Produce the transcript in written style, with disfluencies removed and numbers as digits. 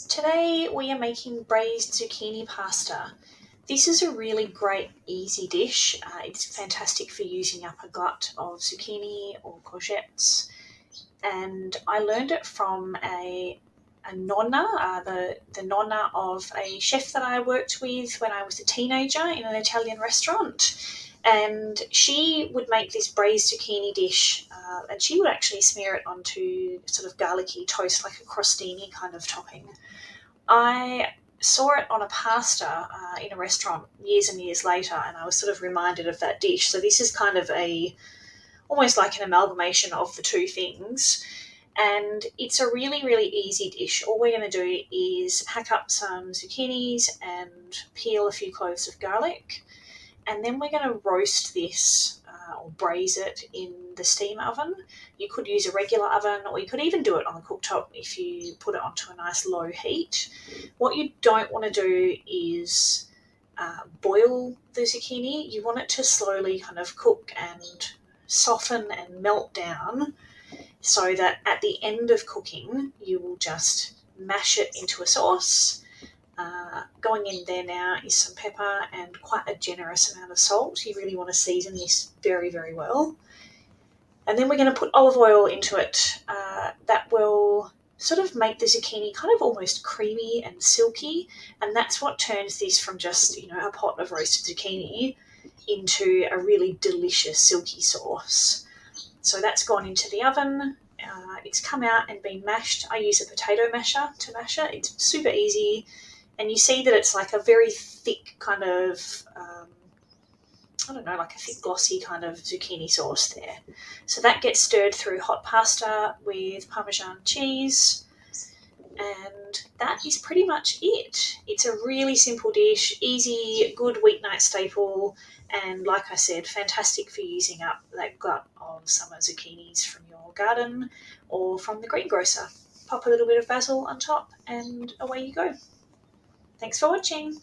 Today we are making braised zucchini pasta. This is a really great easy dish. It's fantastic for using up a glut of zucchini or courgettes, and I learned it from a nonna, the nonna of a chef that I worked with when I was a teenager in an Italian restaurant. And she would make this braised zucchini dish, and she would actually smear it onto sort of garlicky toast, like a crostini kind of topping. I saw it on a pasta in a restaurant years and years later, and I was sort of reminded of that dish. So this is kind of a almost like an amalgamation of the two things, and it's a really easy dish. All we're going to do is hack up some zucchinis and peel a few cloves of garlic, and then we're going to roast this or braise it in the steam oven. You could use a regular oven, or you could even do it on the cooktop if you put it onto a nice low heat. What you don't want to do is boil the zucchini. You want it to slowly kind of cook and soften and melt down, so that at the end of cooking you will just mash it into a sauce. Going in there now is some pepper and quite a generous amount of salt. You really want to season this very well. And then we're going to put olive oil into it. That will sort of make the zucchini kind of almost creamy and silky, and that's what turns this from just a pot of roasted zucchini into a really delicious silky sauce. So that's gone into the oven. It's come out and been mashed. I use a potato masher to mash it. It's super easy, and you see that it's like a very thick kind of I don't know, like a thick glossy kind of zucchini sauce there. So that gets stirred through hot pasta with Parmesan cheese, and that is pretty much it. It's a really simple dish, easy, good weeknight staple, and like I said, fantastic for using up that gut of summer zucchinis from your garden or from the greengrocer. Pop a little bit of basil on top and away you go. Thanks for watching.